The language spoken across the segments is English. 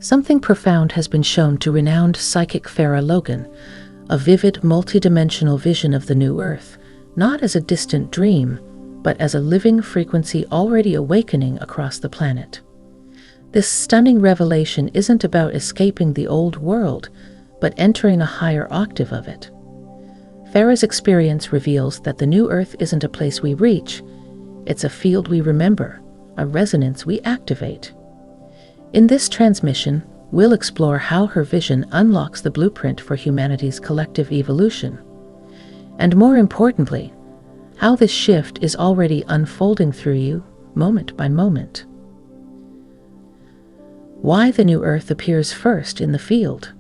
Something profound has been shown to renowned psychic Farrah Logan, a vivid, multidimensional vision of the new Earth, not as a distant dream, but as a living frequency already awakening across the planet. This stunning revelation isn't about escaping the old world, but entering a higher octave of it. Farrah's experience reveals that the new Earth isn't a place we reach, it's a field we remember, a resonance we activate. In this transmission, we'll explore how her vision unlocks the blueprint for humanity's collective evolution. And more importantly, how this shift is already unfolding through you, moment by moment. Why the new Earth appears first in the field.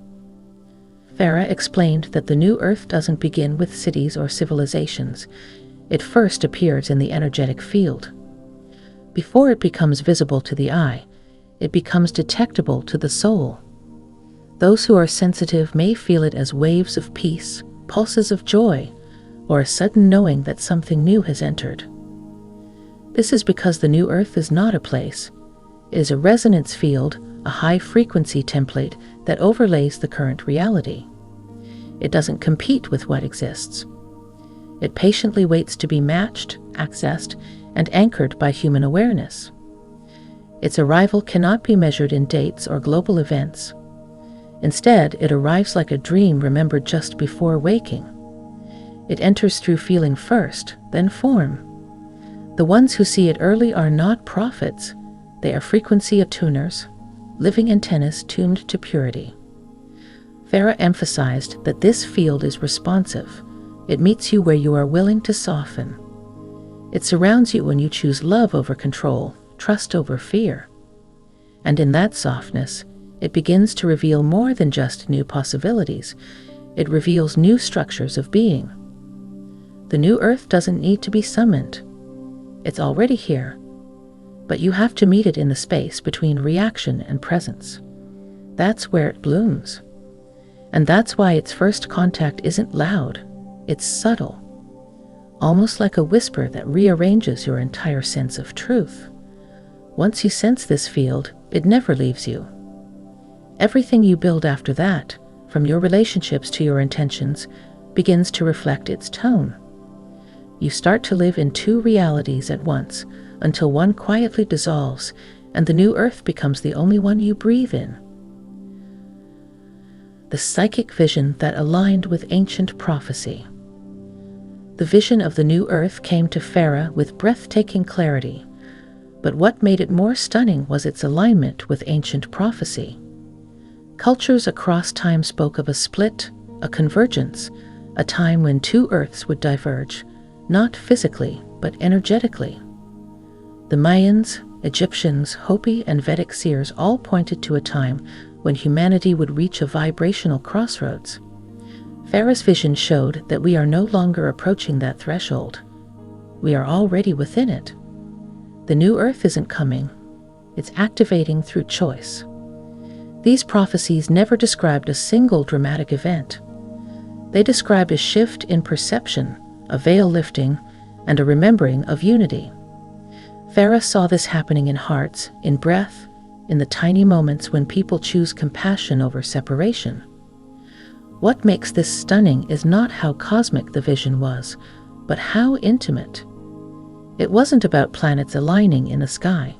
Farrah explained that the new Earth doesn't begin with cities or civilizations. It first appears in the energetic field. Before it becomes visible to the eye, it becomes detectable to the soul. Those who are sensitive may feel it as waves of peace, pulses of joy, or a sudden knowing that something new has entered. This is because the new Earth is not a place. It is a resonance field, a high-frequency template that overlays the current reality. It doesn't compete with what exists. It patiently waits to be matched, accessed, and anchored by human awareness. Its arrival cannot be measured in dates or global events. Instead, it arrives like a dream remembered just before waking. It enters through feeling first, then form. The ones who see it early are not prophets. They are frequency attuners, living antennas tuned to purity. Farrah emphasized that this field is responsive. It meets you where you are willing to soften. It surrounds you when you choose love over control, trust over fear. And in that softness, it begins to reveal more than just new possibilities. It reveals new structures of being. The new Earth doesn't need to be summoned. It's already here. But you have to meet it in the space between reaction and presence. That's where it blooms. And that's why its first contact isn't loud. It's subtle. Almost like a whisper that rearranges your entire sense of truth. Once you sense this field, it never leaves you. Everything you build after that, from your relationships to your intentions, begins to reflect its tone. You start to live in two realities at once, until one quietly dissolves, and the new Earth becomes the only one you breathe in. The psychic vision that aligned with ancient prophecy. The vision of the new Earth came to Farrah with breathtaking clarity. But what made it more stunning was its alignment with ancient prophecy. Cultures across time spoke of a split, a convergence, a time when two Earths would diverge, not physically, but energetically. The Mayans, Egyptians, Hopi, and Vedic seers all pointed to a time when humanity would reach a vibrational crossroads. Farrah's vision showed that we are no longer approaching that threshold. We are already within it. The new Earth isn't coming. It's activating through choice. These prophecies never described a single dramatic event. They described a shift in perception, a veil lifting, and a remembering of unity. Farrah saw this happening in hearts, in breath, in the tiny moments when people choose compassion over separation. What makes this stunning is not how cosmic the vision was, but how intimate. It wasn't about planets aligning in the sky.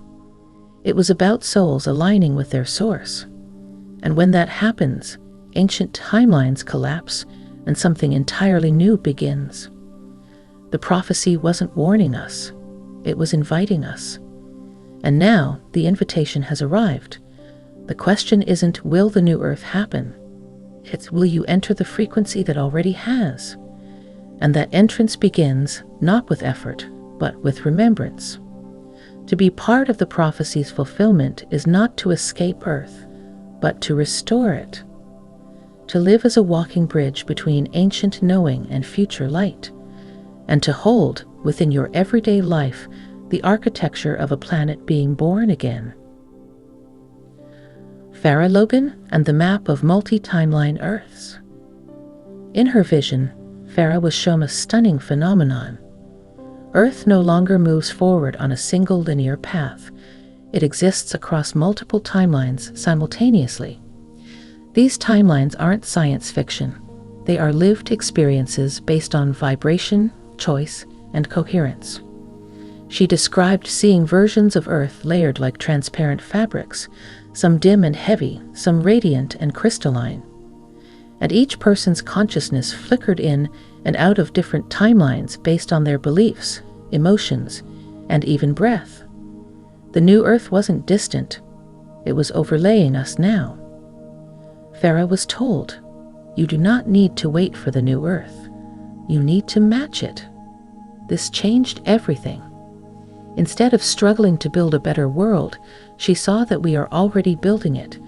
It was about souls aligning with their source. And when that happens, ancient timelines collapse and something entirely new begins. The prophecy wasn't warning us. It was inviting us. And now the invitation has arrived. The question isn't, will the new Earth happen? It's, will you enter the frequency that already has? And that entrance begins not with effort, but with remembrance. To be part of the prophecy's fulfillment is not to escape Earth, but to restore it. To live as a walking bridge between ancient knowing and future light, and to hold, within your everyday life, the architecture of a planet being born again. Farrah Logan and the map of multi-timeline Earths. In her vision, Farrah was shown a stunning phenomenon. Earth no longer moves forward on a single linear path. It exists across multiple timelines simultaneously. These timelines aren't science fiction. They are lived experiences based on vibration, choice, and coherence. She described seeing versions of Earth layered like transparent fabrics, some dim and heavy, some radiant and crystalline. And each person's consciousness flickered in and out of different timelines based on their beliefs, emotions, and even breath. The new Earth wasn't distant. It was overlaying us now. Farrah was told, "You do not need to wait for the new Earth. You need to match it." This changed everything. Instead of struggling to build a better world, she saw that we are already building it,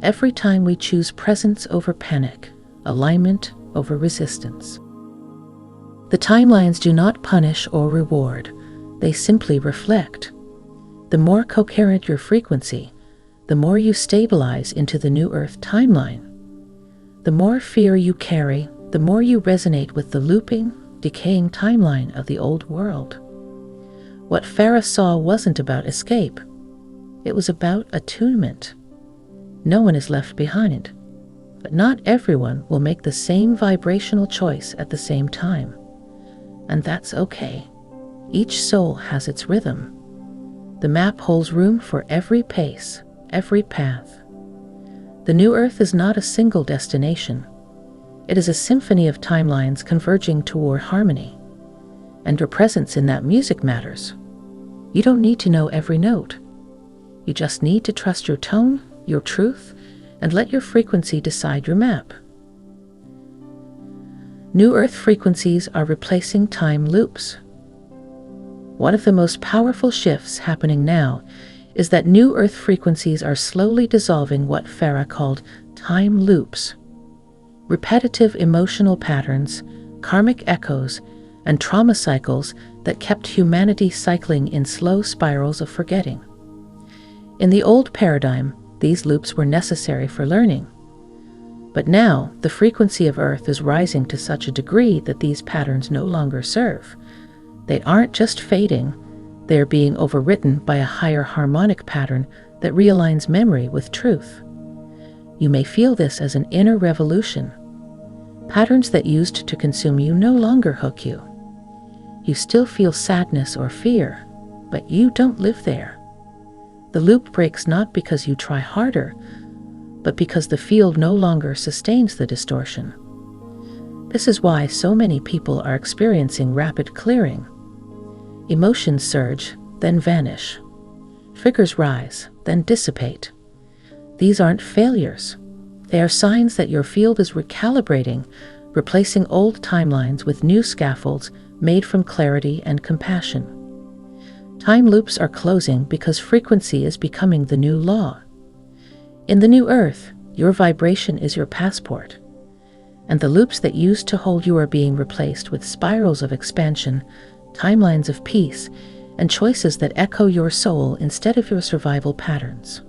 every time we choose presence over panic, alignment over resistance. The timelines do not punish or reward, they simply reflect. The more coherent your frequency, the more you stabilize into the new Earth timeline. The more fear you carry, the more you resonate with the looping, decaying timeline of the old world. What Farrah saw wasn't about escape. It was about attunement. No one is left behind, but not everyone will make the same vibrational choice at the same time. And that's okay. Each soul has its rhythm. The map holds room for every pace, every path. The new Earth is not a single destination. It is a symphony of timelines converging toward harmony. And your presence in that music matters. You don't need to know every note. You just need to trust your tone, your truth, and let your frequency decide your map. New Earth frequencies are replacing time loops. One of the most powerful shifts happening now is that new Earth frequencies are slowly dissolving what Farrah called time loops. Repetitive emotional patterns, karmic echoes, and trauma cycles that kept humanity cycling in slow spirals of forgetting. In the old paradigm, these loops were necessary for learning. But now, the frequency of Earth is rising to such a degree that these patterns no longer serve. They aren't just fading, they are being overwritten by a higher harmonic pattern that realigns memory with truth. You may feel this as an inner revolution. Patterns that used to consume you no longer hook you. You still feel sadness or fear, but you don't live there. The loop breaks not because you try harder, but because the field no longer sustains the distortion. This is why so many people are experiencing rapid clearing. Emotions surge, then vanish. Triggers rise, then dissipate. These aren't failures. They are signs that your field is recalibrating, replacing old timelines with new scaffolds made from clarity and compassion. Time loops are closing because frequency is becoming the new law. In the new Earth, your vibration is your passport, and the loops that used to hold you are being replaced with spirals of expansion, timelines of peace, and choices that echo your soul instead of your survival patterns.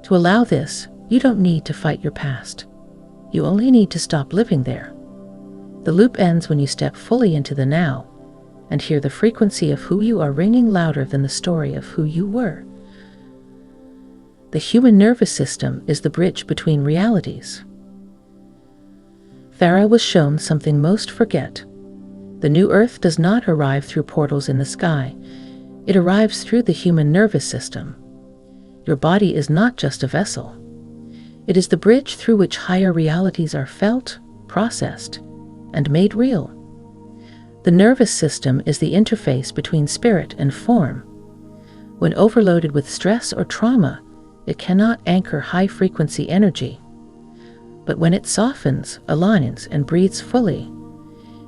To allow this, you don't need to fight your past. You only need to stop living there. The loop ends when you step fully into the now and hear the frequency of who you are ringing louder than the story of who you were. The human nervous system is the bridge between realities. Farrah was shown something most forget. The new Earth does not arrive through portals in the sky. It arrives through the human nervous system. Your body is not just a vessel. It is the bridge through which higher realities are felt, processed, and made real. The nervous system is the interface between spirit and form. When overloaded with stress or trauma, it cannot anchor high-frequency energy. But when it softens, aligns, and breathes fully,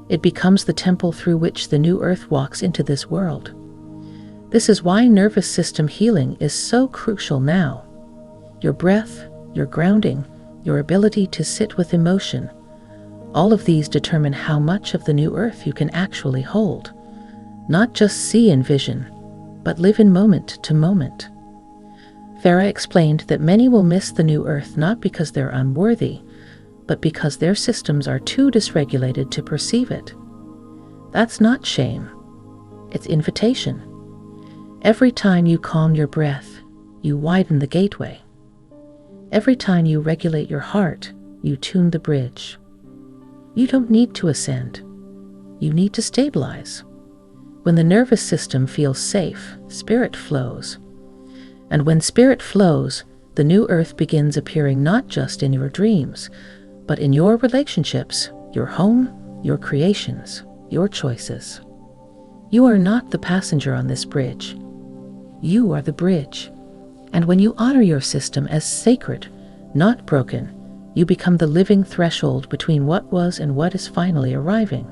it becomes the temple through which the new Earth walks into this world. This is why nervous system healing is so crucial now. Your breath, your grounding, your ability to sit with emotion, all of these determine how much of the new Earth you can actually hold. Not just see in vision, but live in moment to moment. Farrah explained that many will miss the new Earth not because they're unworthy, but because their systems are too dysregulated to perceive it. That's not shame. It's invitation. Every time you calm your breath, you widen the gateway. Every time you regulate your heart, you tune the bridge. You don't need to ascend. You need to stabilize. When the nervous system feels safe, spirit flows. And when spirit flows, the new earth begins appearing not just in your dreams, but in your relationships, your home, your creations, your choices. You are not the passenger on this bridge. You are the bridge. And when you honor your system as sacred, not broken, you become the living threshold between what was and what is finally arriving.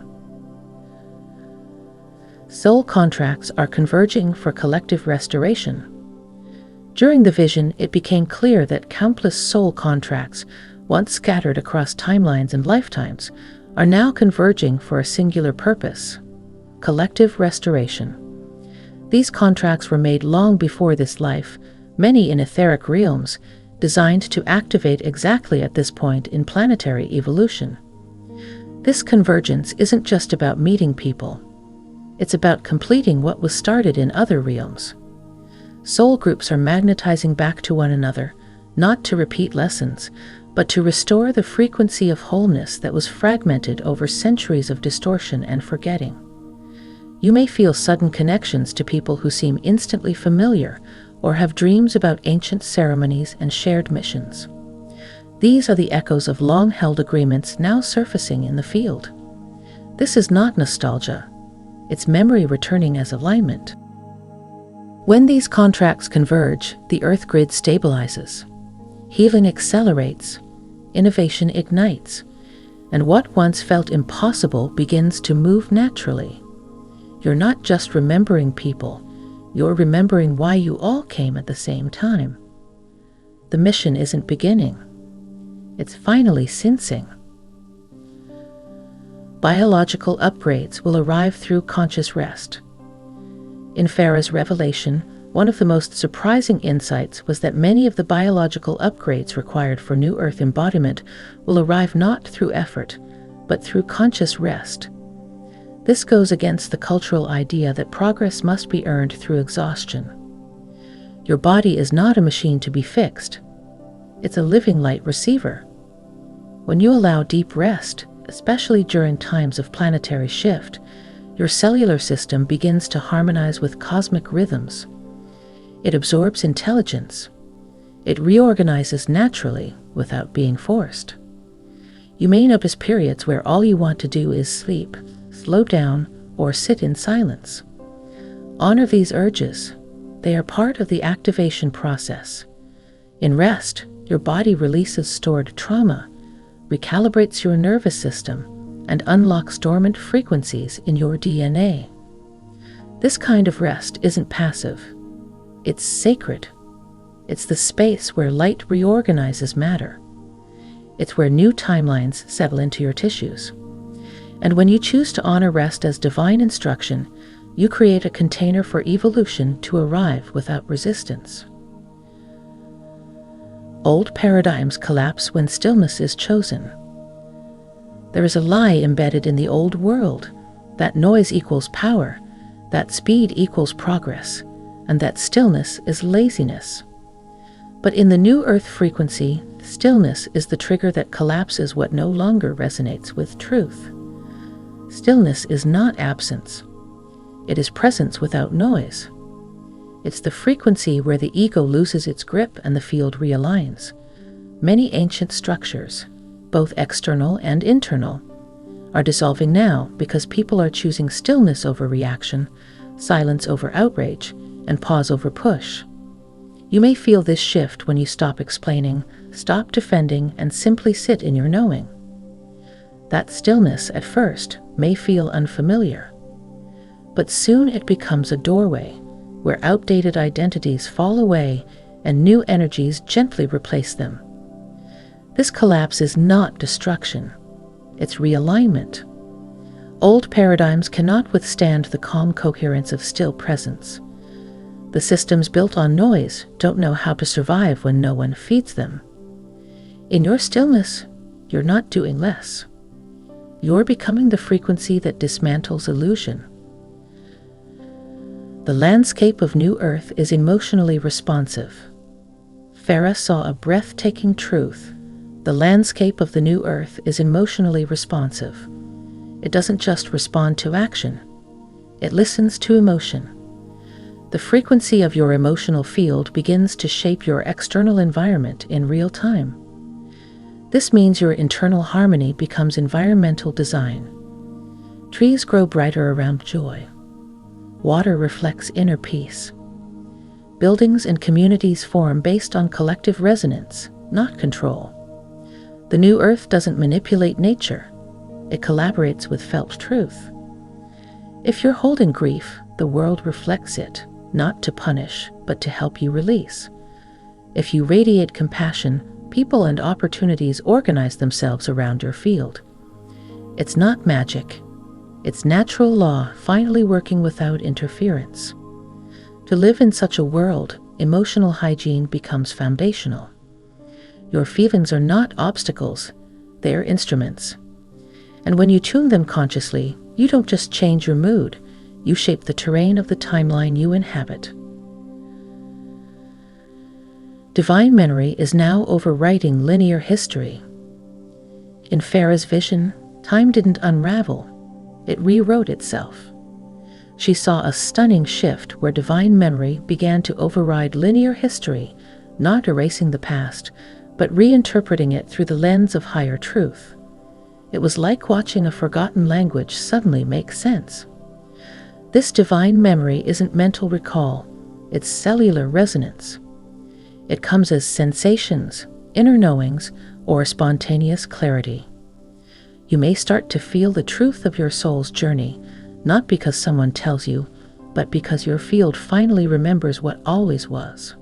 Soul contracts are converging for collective restoration. During the vision, it became clear that countless soul contracts, once scattered across timelines and lifetimes, are now converging for a singular purpose: collective restoration. These contracts were made long before this life, many in etheric realms, designed to activate exactly at this point in planetary evolution. This convergence isn't just about meeting people. It's about completing what was started in other realms. Soul groups are magnetizing back to one another, not to repeat lessons, but to restore the frequency of wholeness that was fragmented over centuries of distortion and forgetting. You may feel sudden connections to people who seem instantly familiar, or have dreams about ancient ceremonies and shared missions. These are the echoes of long-held agreements now surfacing in the field. This is not nostalgia. It's memory returning as alignment. When these contracts converge, the Earth grid stabilizes. Healing accelerates, innovation ignites, and what once felt impossible begins to move naturally. You're not just remembering people, you're remembering why you all came at the same time. The mission isn't beginning. It's finally sensing. Biological upgrades will arrive through conscious rest. In Farrah's revelation, one of the most surprising insights was that many of the biological upgrades required for New Earth embodiment will arrive not through effort, but through conscious rest. This goes against the cultural idea that progress must be earned through exhaustion. Your body is not a machine to be fixed. It's a living light receiver. When you allow deep rest, especially during times of planetary shift, your cellular system begins to harmonize with cosmic rhythms. It absorbs intelligence. It reorganizes naturally without being forced. You may notice periods where all you want to do is sleep, slow down, or sit in silence. Honor these urges. They are part of the activation process. In rest, your body releases stored trauma, recalibrates your nervous system, and unlocks dormant frequencies in your DNA. This kind of rest isn't passive. It's sacred. It's the space where light reorganizes matter. It's where new timelines settle into your tissues. And when you choose to honor rest as divine instruction, you create a container for evolution to arrive without resistance. Old paradigms collapse when stillness is chosen. There is a lie embedded in the old world, that noise equals power, that speed equals progress, and that stillness is laziness. But in the new Earth frequency, stillness is the trigger that collapses what no longer resonates with truth. Stillness is not absence. It is presence without noise. It's the frequency where the ego loses its grip and the field realigns. Many ancient structures, both external and internal, are dissolving now because people are choosing stillness over reaction, silence over outrage, and pause over push. You may feel this shift when you stop explaining, stop defending, and simply sit in your knowing. That stillness, at first, may feel unfamiliar, but soon it becomes a doorway where outdated identities fall away and new energies gently replace them. This collapse is not destruction, it's realignment. Old paradigms cannot withstand the calm coherence of still presence. The systems built on noise don't know how to survive when no one feeds them. In your stillness, you're not doing less. You're becoming the frequency that dismantles illusion. The landscape of New Earth is emotionally responsive. Farrah saw a breathtaking truth. The landscape of the new Earth is emotionally responsive. It doesn't just respond to action. It listens to emotion. The frequency of your emotional field begins to shape your external environment in real time. This means your internal harmony becomes environmental design. Trees grow brighter around joy. Water reflects inner peace. Buildings and communities form based on collective resonance, not control. The new Earth doesn't manipulate nature. It collaborates with felt truth. If you're holding grief, the world reflects it, not to punish, but to help you release. If you radiate compassion, people and opportunities organize themselves around your field. It's not magic. It's natural law finally working without interference. To live in such a world, emotional hygiene becomes foundational. Your feelings are not obstacles, they are instruments. And when you tune them consciously, you don't just change your mood, you shape the terrain of the timeline you inhabit. Divine memory is now overwriting linear history. In Farrah's vision, time didn't unravel, it rewrote itself. She saw a stunning shift where divine memory began to override linear history, not erasing the past, but reinterpreting it through the lens of higher truth. It was like watching a forgotten language suddenly make sense. This divine memory isn't mental recall, it's cellular resonance. It comes as sensations, inner knowings, or spontaneous clarity. You may start to feel the truth of your soul's journey, not because someone tells you, but because your field finally remembers what always was.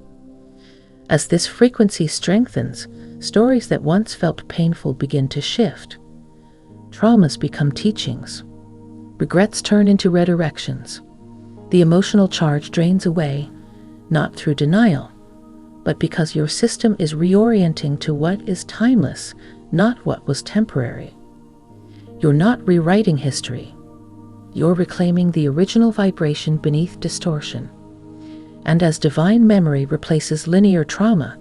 As this frequency strengthens, stories that once felt painful begin to shift. Traumas become teachings. Regrets turn into redirections. The emotional charge drains away, not through denial, but because your system is reorienting to what is timeless, not what was temporary. You're not rewriting history. You're reclaiming the original vibration beneath distortion. And as divine memory replaces linear trauma,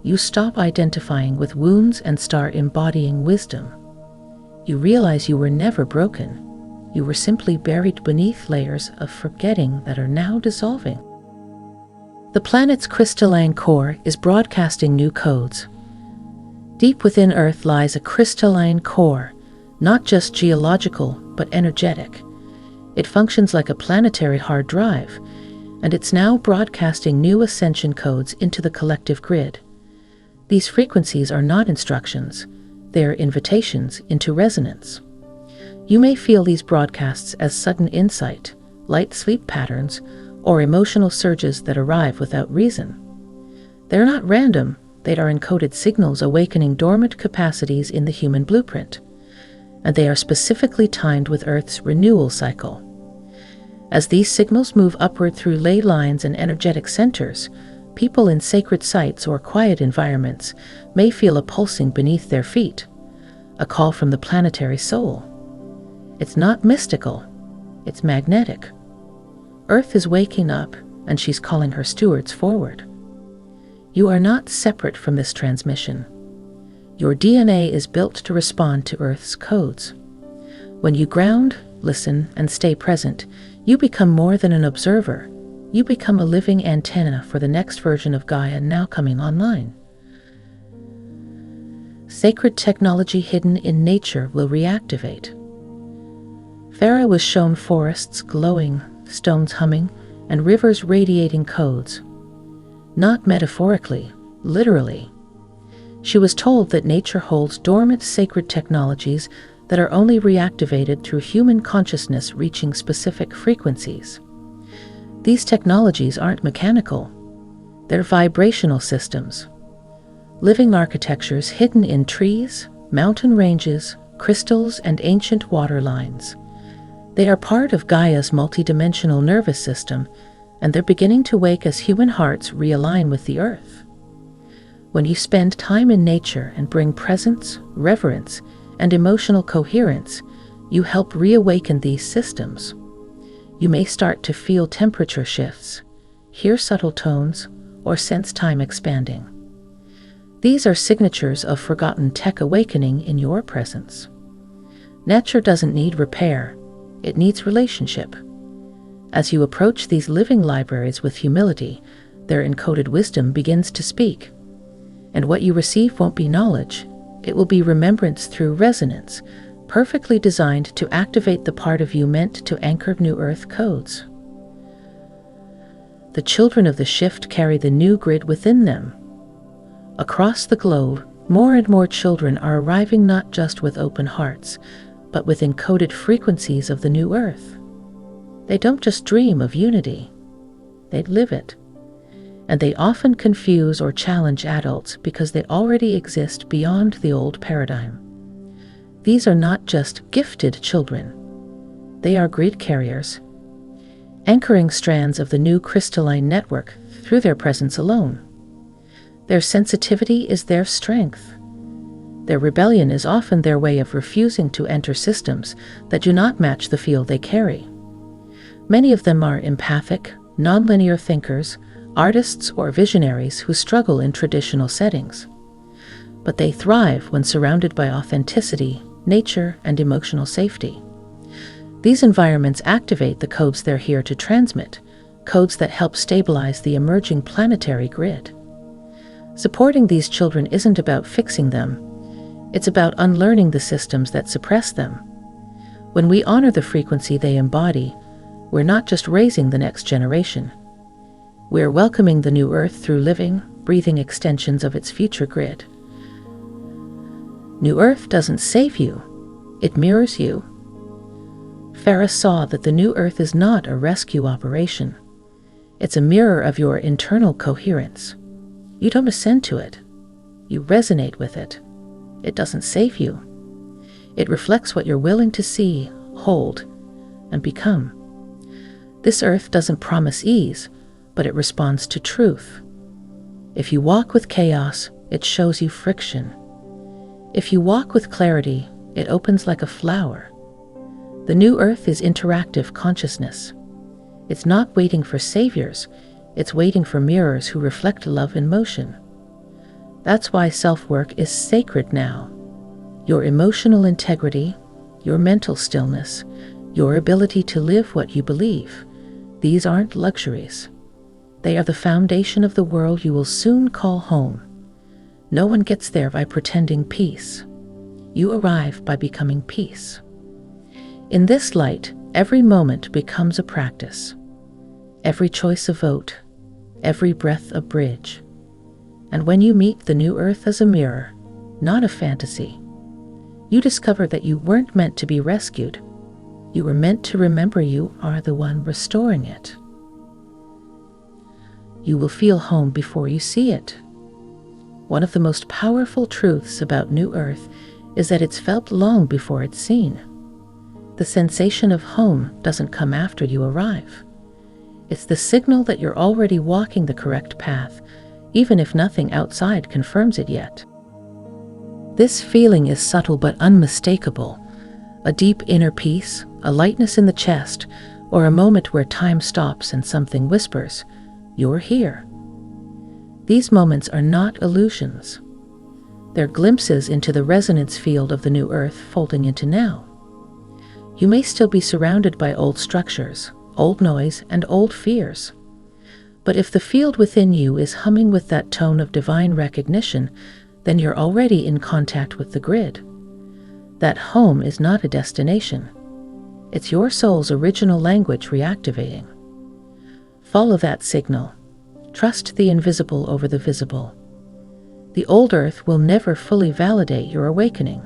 you stop identifying with wounds and start embodying wisdom. You realize you were never broken. You were simply buried beneath layers of forgetting that are now dissolving. The planet's crystalline core is broadcasting new codes. Deep within Earth lies a crystalline core, not just geological, but energetic. It functions like a planetary hard drive, and it's now broadcasting new ascension codes into the collective grid. These frequencies are not instructions, they are invitations into resonance. You may feel these broadcasts as sudden insight, light sleep patterns, or emotional surges that arrive without reason. They're not random, they are encoded signals awakening dormant capacities in the human blueprint, and they are specifically timed with Earth's renewal cycle. As these signals move upward through ley lines and energetic centers, people in sacred sites or quiet environments may feel a pulsing beneath their feet, a call from the planetary soul. It's not mystical, it's magnetic. Earth is waking up, and she's calling her stewards forward. You are not separate from this transmission. Your DNA is built to respond to Earth's codes. When you ground, listen, and stay present, you become more than an observer. You become a living antenna for the next version of Gaia now coming online. Sacred technology hidden in nature will reactivate. Farrah was shown forests glowing, stones humming, and rivers radiating codes. Not metaphorically, literally. She was told that nature holds dormant sacred technologies that are only reactivated through human consciousness reaching specific frequencies. These technologies aren't mechanical, they're vibrational systems. Living architectures hidden in trees, mountain ranges, crystals, and ancient water lines. They are part of Gaia's multidimensional nervous system, and they're beginning to wake as human hearts realign with the Earth. When you spend time in nature and bring presence, reverence, and emotional coherence, you help reawaken these systems. You may start to feel temperature shifts, hear subtle tones, or sense time expanding. These are signatures of forgotten tech awakening in your presence. Nature doesn't need repair, it needs relationship. As you approach these living libraries with humility, their encoded wisdom begins to speak. And what you receive won't be knowledge, it will be remembrance through resonance, perfectly designed to activate the part of you meant to anchor new earth codes. The children of the shift carry the new grid within them. Across the globe, more and more children are arriving not just with open hearts, but with encoded frequencies of the new earth. They don't just dream of unity, they live it. And they often confuse or challenge adults because they already exist beyond the old paradigm. These are not just gifted children. They are grid carriers, anchoring strands of the new crystalline network through their presence alone. Their sensitivity is their strength. Their rebellion is often their way of refusing to enter systems that do not match the field they carry. Many of them are empathic, nonlinear thinkers, artists or visionaries who struggle in traditional settings. But they thrive when surrounded by authenticity, nature, and emotional safety. These environments activate the codes they're here to transmit, codes that help stabilize the emerging planetary grid. Supporting these children isn't about fixing them, it's about unlearning the systems that suppress them. When we honor the frequency they embody, we're not just raising the next generation. We're welcoming the new earth through living, breathing extensions of its future grid. New earth doesn't save you, it mirrors you. Farrah saw that the new earth is not a rescue operation. It's a mirror of your internal coherence. You don't ascend to it. You resonate with it. It doesn't save you. It reflects what you're willing to see, hold, and become. This earth doesn't promise ease, but it responds to truth. If you walk with chaos, it shows you friction. If you walk with clarity, it opens like a flower. The new earth is interactive consciousness. It's not waiting for saviors, it's waiting for mirrors who reflect love in motion. That's why self-work is sacred now. Your emotional integrity, your mental stillness, your ability to live what you believe, these aren't luxuries. They are the foundation of the world you will soon call home. No one gets there by pretending peace. You arrive by becoming peace. In this light, every moment becomes a practice. Every choice a vote, every breath a bridge. And when you meet the new earth as a mirror, not a fantasy, you discover that you weren't meant to be rescued. You were meant to remember you are the one restoring it. You will feel home before you see it. One of the most powerful truths about New Earth is that it's felt long before it's seen. The sensation of home doesn't come after you arrive. It's the signal that you're already walking the correct path, even if nothing outside confirms it yet. This feeling is subtle but unmistakable. A deep inner peace, a lightness in the chest, or a moment where time stops and something whispers, "You're here." These moments are not illusions. They're glimpses into the resonance field of the new earth folding into now. You may still be surrounded by old structures, old noise, and old fears. But if the field within you is humming with that tone of divine recognition, then you're already in contact with the grid. That home is not a destination. It's your soul's original language reactivating. Follow that signal. Trust the invisible over the visible. The old earth will never fully validate your awakening.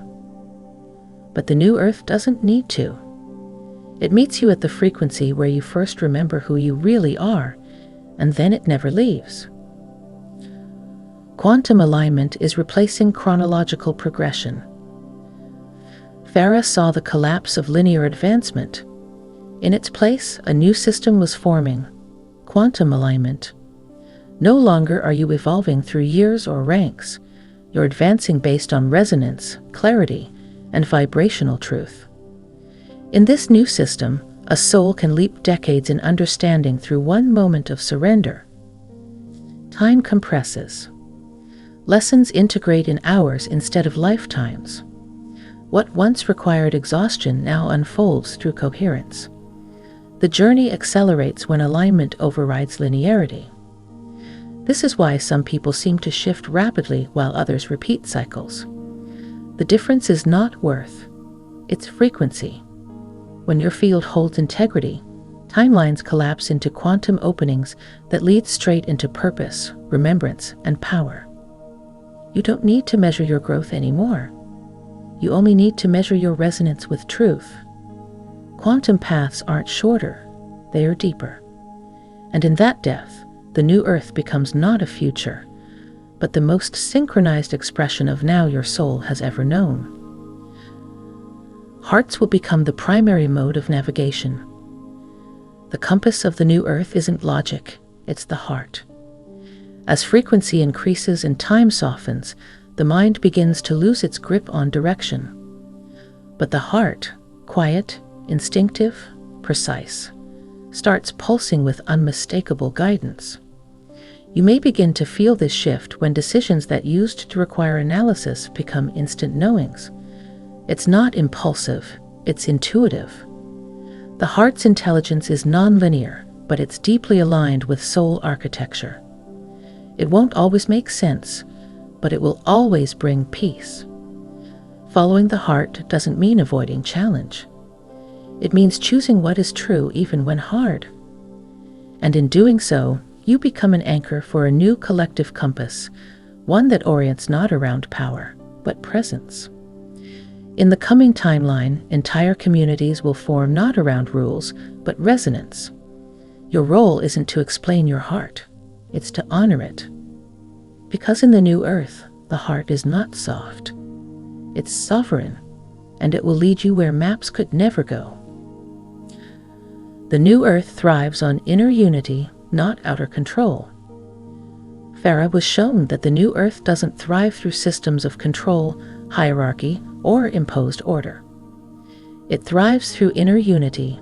But the new earth doesn't need to. It meets you at the frequency where you first remember who you really are, and then it never leaves. Quantum alignment is replacing chronological progression. Farrah saw the collapse of linear advancement. In its place, a new system was forming: quantum alignment. No longer are you evolving through years or ranks. You're advancing based on resonance, clarity, and vibrational truth. In this new system, a soul can leap decades in understanding through one moment of surrender. Time compresses. Lessons integrate in hours instead of lifetimes. What once required exhaustion now unfolds through coherence. The journey accelerates when alignment overrides linearity. This is why some people seem to shift rapidly while others repeat cycles. The difference is not worth, it's frequency. When your field holds integrity, timelines collapse into quantum openings that lead straight into purpose, remembrance, and power. You don't need to measure your growth anymore. You only need to measure your resonance with truth. Quantum paths aren't shorter, they are deeper. And in that depth, the new earth becomes not a future, but the most synchronized expression of now your soul has ever known. Hearts will become the primary mode of navigation. The compass of the new earth isn't logic, it's the heart. As frequency increases and time softens, the mind begins to lose its grip on direction. But the heart, quiet, instinctive, precise, starts pulsing with unmistakable guidance. You may begin to feel this shift when decisions that used to require analysis become instant knowings. It's not impulsive, it's intuitive. The heart's intelligence is nonlinear, but it's deeply aligned with soul architecture. It won't always make sense, but it will always bring peace. Following the heart doesn't mean avoiding challenge. It means choosing what is true even when hard. And in doing so, you become an anchor for a new collective compass, one that orients not around power, but presence. In the coming timeline, entire communities will form not around rules, but resonance. Your role isn't to explain your heart, it's to honor it. Because in the new earth, the heart is not soft. It's sovereign, and it will lead you where maps could never go. The new earth thrives on inner unity, not outer control. Farrah was shown that the new earth doesn't thrive through systems of control, hierarchy, or imposed order. It thrives through inner unity,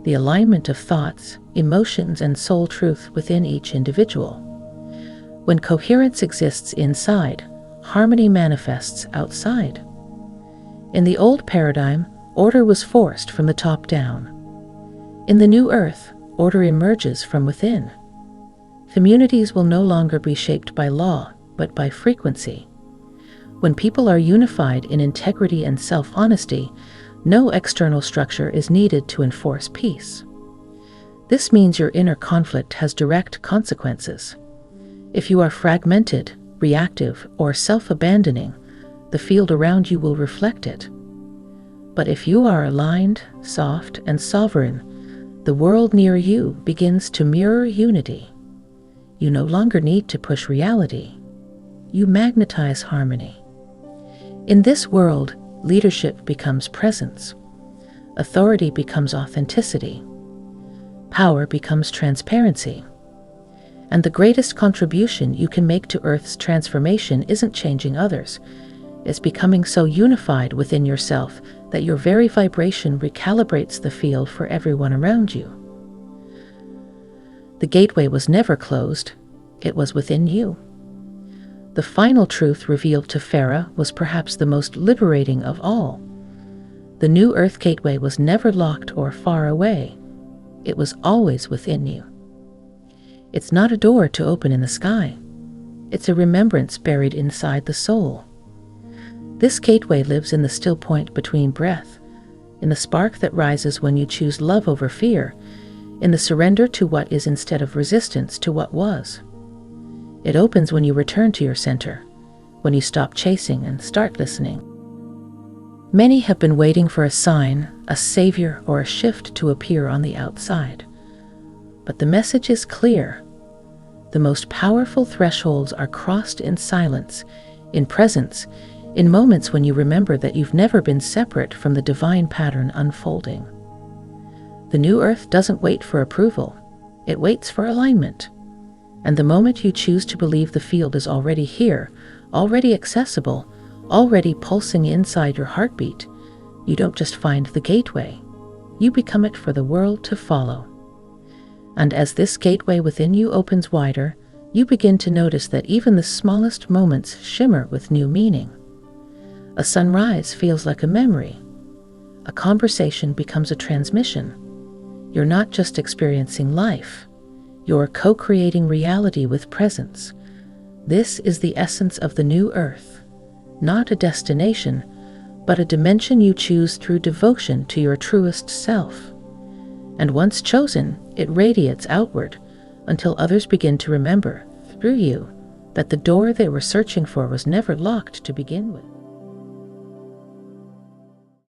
the alignment of thoughts, emotions, and soul truth within each individual. When coherence exists inside, harmony manifests outside. In the old paradigm, order was forced from the top down. In the new earth, order emerges from within. Communities will no longer be shaped by law, but by frequency. When people are unified in integrity and self-honesty, no external structure is needed to enforce peace. This means your inner conflict has direct consequences. If you are fragmented, reactive, or self-abandoning, the field around you will reflect it. But if you are aligned, soft, and sovereign, the world near you begins to mirror unity. You no longer need to push reality. You magnetize harmony. In this world, leadership becomes presence. Authority becomes authenticity. Power becomes transparency. And the greatest contribution you can make to Earth's transformation isn't changing others. It's becoming so unified within yourself that your very vibration recalibrates the field for everyone around you. The gateway was never closed, it was within you. The final truth revealed to Farrah was perhaps the most liberating of all. The new Earth gateway was never locked or far away. It was always within you. It's not a door to open in the sky. It's a remembrance buried inside the soul. This gateway lives in the still point between breath, in the spark that rises when you choose love over fear, in the surrender to what is instead of resistance to what was. It opens when you return to your center, when you stop chasing and start listening. Many have been waiting for a sign, a savior, or a shift to appear on the outside. But the message is clear. The most powerful thresholds are crossed in silence, in presence, in moments when you remember that you've never been separate from the divine pattern unfolding. The new Earth doesn't wait for approval. It waits for alignment. And the moment you choose to believe the field is already here, already accessible, already pulsing inside your heartbeat, you don't just find the gateway. You become it for the world to follow. And as this gateway within you opens wider, You begin to notice that even the smallest moments shimmer with new meaning. A sunrise feels like a memory. A conversation becomes a transmission. You're not just experiencing life, you're co-creating reality with presence. This is the essence of the new earth, not a destination, but a dimension you choose through devotion to your truest self. And once chosen, it radiates outward until others begin to remember, through you, that the door they were searching for was never locked to begin with.